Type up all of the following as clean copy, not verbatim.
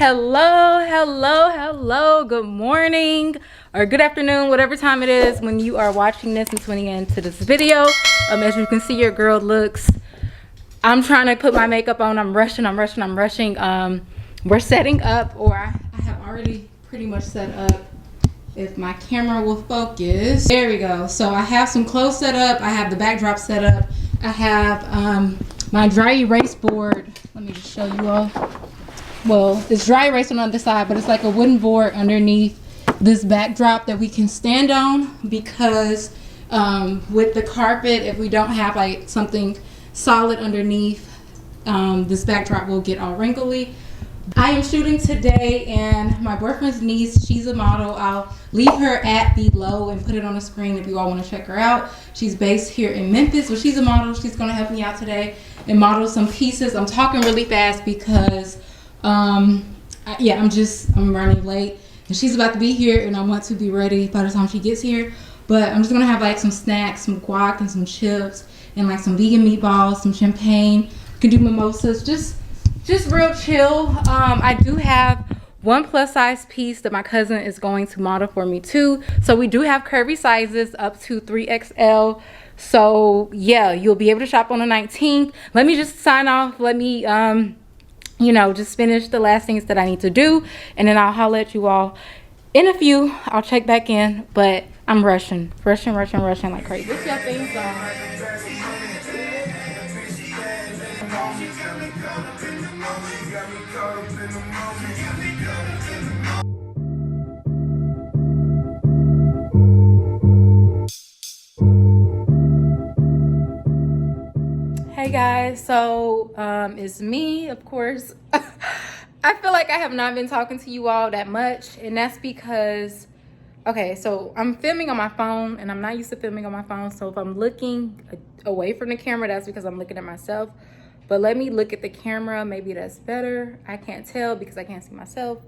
Hello, good morning or good afternoon, whatever time it is when you are watching this and tuning into this video. As you can see, your girl looks, I'm trying to put my makeup on. I'm rushing. We're setting up, or I have already pretty much set up. If my camera will focus, there we go. So I have some clothes set up, I have the backdrop set up, I have my dry erase board. Let me just show you all. Well, it's dry erase on the other side, but it's like a wooden board underneath this backdrop that we can stand on, because with the carpet, if we don't have like something solid underneath, this backdrop will get all wrinkly. I am shooting today, and my boyfriend's niece, she's a model. I'll leave her at below and put it on the screen if you all want to check her out. She's based here in Memphis, but she's a model. She's going to help me out today and model some pieces. I'm talking really fast because I'm running late, and she's about to be here, and I want to be ready by the time she gets here. But I'm just going to have like some snacks, some guac and some chips, and like some vegan meatballs, some champagne. You can do mimosas, just real chill. I do have one plus size piece that my cousin is going to model for me too. So we do have curvy sizes up to 3XL. So yeah, you'll be able to shop on the 19th. Let me just sign off. Let me just finish the last things that I need to do, and then I'll holler at you all in a few. I'll check back in, but I'm rushing like crazy. What's your theme song? Hey guys, so it's me, of course. I feel like I have not been talking to you all that much, and that's because, okay, so I'm filming on my phone, and I'm not used to filming on my phone. So if I'm looking away from the camera, that's because I'm looking at myself. But let me look at the camera, maybe that's better. I can't tell because I can't see myself.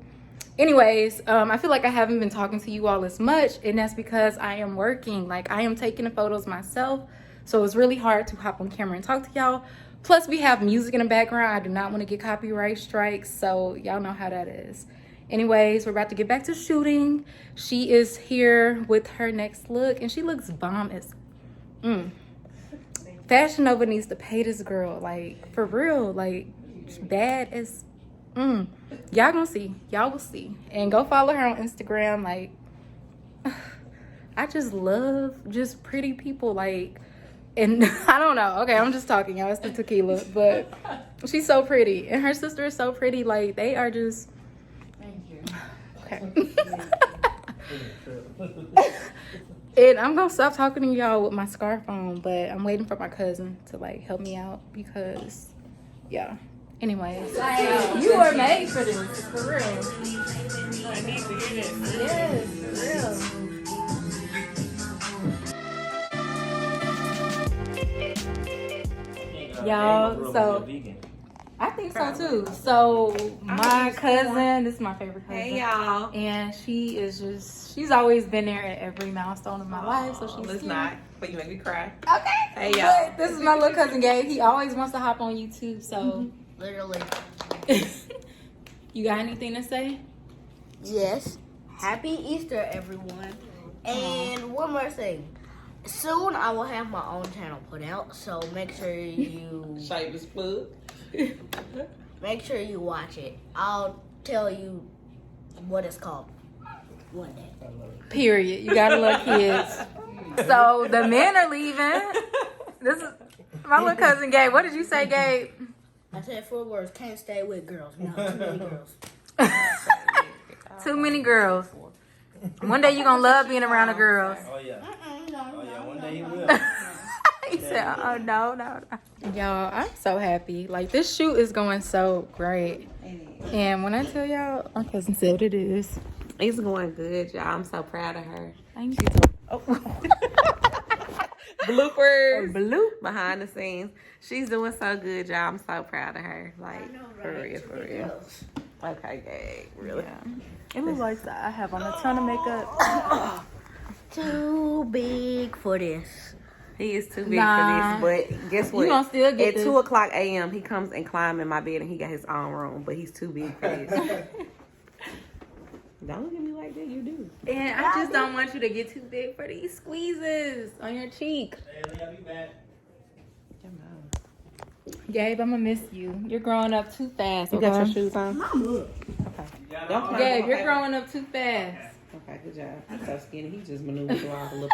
Anyways, I feel like I haven't been talking to you all as much, and that's because I am working. Like, I am taking the photos myself. So it's really hard to hop on camera and talk to y'all. Plus, we have music in the background. I do not want to get copyright strikes, so y'all know how that is. Anyways, we're about to get back to shooting. She is here with her next look, and she looks bomb as... Fashion Nova needs to pay this girl, like, for real. Like, bad as... Y'all gonna see. Y'all will see. And go follow her on Instagram. Like, I just love just pretty people, like... And I don't know. Okay, I'm just talking, y'all. It's the tequila. But she's so pretty. And her sister is so pretty. Like, they are just... Thank you. Okay. And I'm going to stop talking to y'all with my scarf on. But I'm waiting for my cousin to, like, help me out. Because, yeah. Anyways. You are made for this. For real. I need to hear this. Yes, for real. Y'all, so I think so too. So my cousin, this is my favorite cousin. Hey y'all. And she's always been there at every milestone of my life. So she's Let's not, but you make me cry. Okay. Hey y'all. But this is my little cousin Gabe. He always wants to hop on YouTube. So literally. You got anything to say? Yes. Happy Easter, everyone. And one more thing. Soon I will have my own channel put out, so make sure you shameless plug. Make sure you watch it. I'll tell you what it's called one day. Period. You gotta love kids. So the men are leaving. This is my little cousin Gabe. What did you say, Gabe? I said 4 words. Can't stay with girls. No, too many girls. Too many girls. One day you're gonna love being around the girls. Oh yeah. One day you will. He said, oh no. Y'all, I'm so happy. Like, this shoot is going so great. And when I tell y'all, my cousin said it is. It's going good, y'all. I'm so proud of her. Thank you. Oh. Bloopers. Bloop. Behind the scenes. She's doing so good, y'all. I'm so proud of her. Like, for real. Okay, Gabe. Really? Yeah. It looks like that. I have on a ton of makeup. Too big for this. He is too big Nah. for this, but guess what? You gonna still get At this. 2:00 a.m., he comes and climbs in my bed, and he got his own room, but he's too big for this. Don't look at me like that. You do. And I just don't want you to get too big for these squeezes on your cheek. Hey, Aliyah, be back. Gabe, I'm gonna miss you. You're growing up too fast. You Okay? got your shoes on? You got Don't all climb Gabe, on you're paper. growing up too fast. Okay, good job. He's so skinny. He just maneuvered through all the little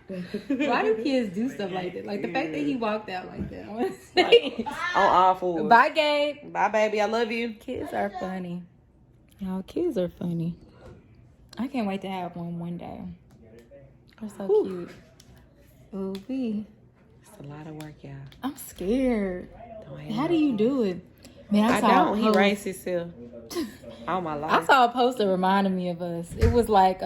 papers. Why do kids do stuff like that? Like the fact that he walked out like that. I want to say. On all fours. Bye, Gabe. Bye, baby. I love you. Kids are funny. Y'all, kids are funny. I can't wait to have one day. They're so cute. Ooh, wee. It's a lot of work, y'all. I'm scared. Don't hate How me. do you do it? Man, I saw a don't. He post- raised himself all my life. I saw a post that reminded me of us. It was like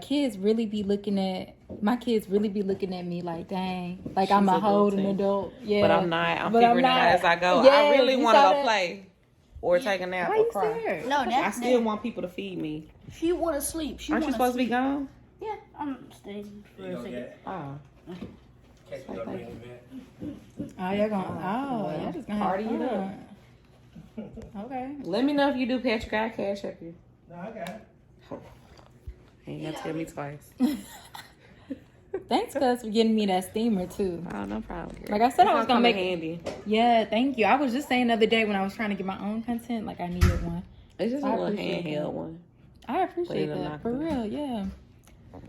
kids really be looking at my kids really be looking at me like, dang, like I'm a whole an adult. Yeah, But I'm not. I'm But figuring it not. out as I go. Yeah, I really you want to saw go that? play or take a nap Why or you cry. scared? No, I that's still want people to feed me. She want to sleep. She Aren't you wanna supposed to be sleep. gone? Yeah, I'm staying for You a gonna second. get Oh. catch me up in the event. Oh, y'all gonna y'all just gonna Party have it fun. Okay. Let me know if you do, Patrick. I'll cash up you. No, I got it. Ain't gotta tell me twice. Thanks, cuz, for getting me that steamer too. Oh, no problem. Girl. Like I said, I was It's gonna come make. in handy. Yeah, thank you. I was just saying the other day when I was trying to get my own content, like I needed one. It's just a I little appreciate handheld that. one. I appreciate But it'll that knock for it real. Yeah.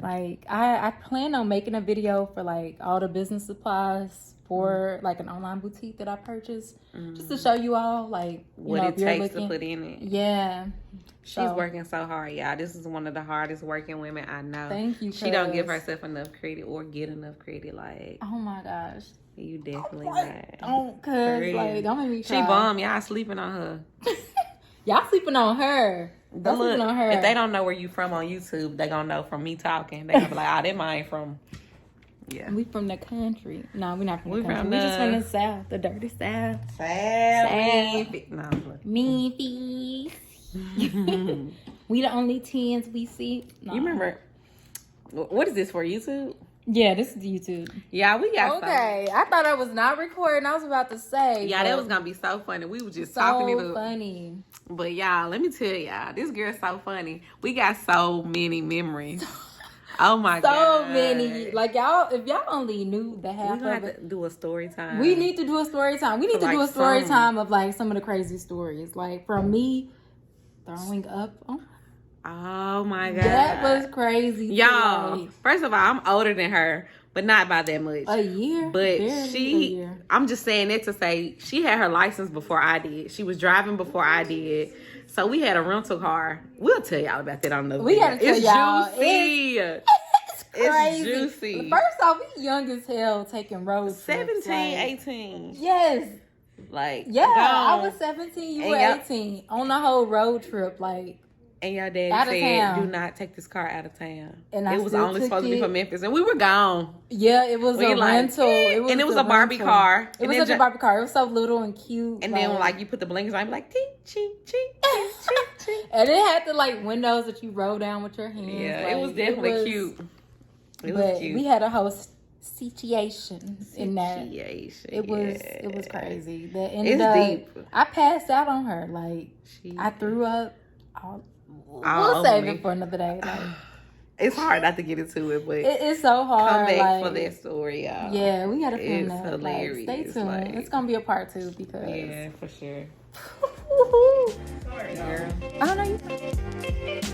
Like I plan on making a video for like all the business supplies for like an online boutique that I purchased, just to show you all like What it takes to put in it. Yeah. She's working so hard, y'all. This is one of the hardest working women I know. Thank you. She don't give cuz. herself enough credit or get enough credit. Like, Oh my gosh. you definitely not. Don't, cuz real. like don't make me She cry. bum. Y'all sleeping on her. Y'all sleeping on her. But Y'all sleeping look, on her. if they don't know where you from on YouTube, they gonna know from me talking. They gonna be like, "Oh, that mine from." Yeah. We from the country. No, we're not from We the country. from We just the- from the south, the dirty south. Sad. No, look. Memphis. We the only tens we see. No. You remember? What is this for YouTube? Yeah, this is YouTube. Yeah, we got Okay, I thought I was not recording. I was about to say. something. Yeah, but that was gonna be so funny. We was just talking it so up. funny. But y'all, let me tell y'all, this girl's so funny. We got so many memories. Oh my god, So many. Like y'all, if y'all only knew the we half gonna of have it. to do a story time. We need to do a story time. We need to Like do a story some- time of like some of the crazy stories. Like from me throwing up. Oh my god, That was crazy. y'all. today. First of all, I'm older than her, but not by that much. A year. But Barely a she, year. I'm just saying that to say she had her license before I did. She was driving before I did. So we had a rental car. We'll tell y'all about that on another We video. gotta tell It's y'all. juicy. It's crazy. juicy. First off, we young as hell taking road trips. 17, like, 18. Yes. Like, Yeah, I gone. was 17. You And were y'all- 18 on the whole road trip. Like, And your daddy Out of said, town. do not take this car out of town. And I it was still only took supposed to be it. for Memphis. And we were gone. yeah, it was We a like, rental. and it was the a Barbie rental. car. It And was then such a Barbie car. It was so little and cute. And then, like, you put the blinkers on, you'd be like, ching, ching, ching, ching, ching, ching. and it had the like windows that you roll down with your hands. Yeah, like, it was definitely cute. It was But cute. we had a whole situation in that. Situation, It was yeah. crazy. That ended It's up, deep. I passed out on her. Like She- I threw up. We'll over save me. it for another day. Like It's hard not to get into it, but it's so hard. come back like, for that story, y'all. Yeah, we gotta film It's that. hilarious, Like, stay tuned. like- It's gonna be a part 2 because. Yeah, for sure. Woohoo. Sorry, Girl. I don't know. You.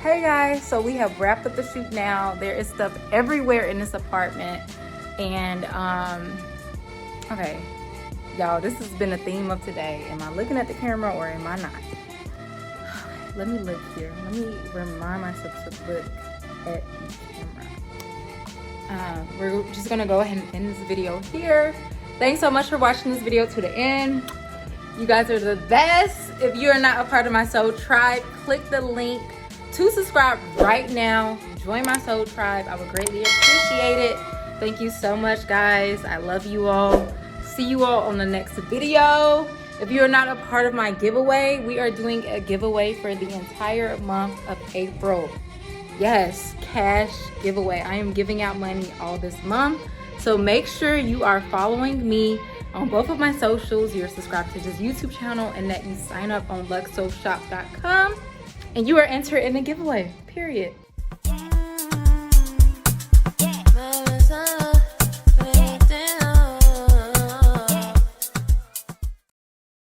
Hey guys, so we have wrapped up the shoot now. There is stuff everywhere in this apartment. And okay, y'all, this has been a theme of today. Am I looking at the camera or am I not? Let me look here. Let me remind myself to look at the camera. we're just gonna go ahead and end this video here. Thanks so much for watching this video to the end. You guys are the best. If you are not a part of my soul tribe, click the link to subscribe right now. Join my soul tribe. I would greatly appreciate it. Thank you so much, guys. I love you all. See you all on the next video. If you are not a part of my giveaway, we are doing a giveaway for the entire month of April. Yes, cash giveaway. I am giving out money all this month. So make sure you are following me on both of my socials. You're subscribed to this YouTube channel and that you sign up on luxesoulshop.com and you are entered in the giveaway, period.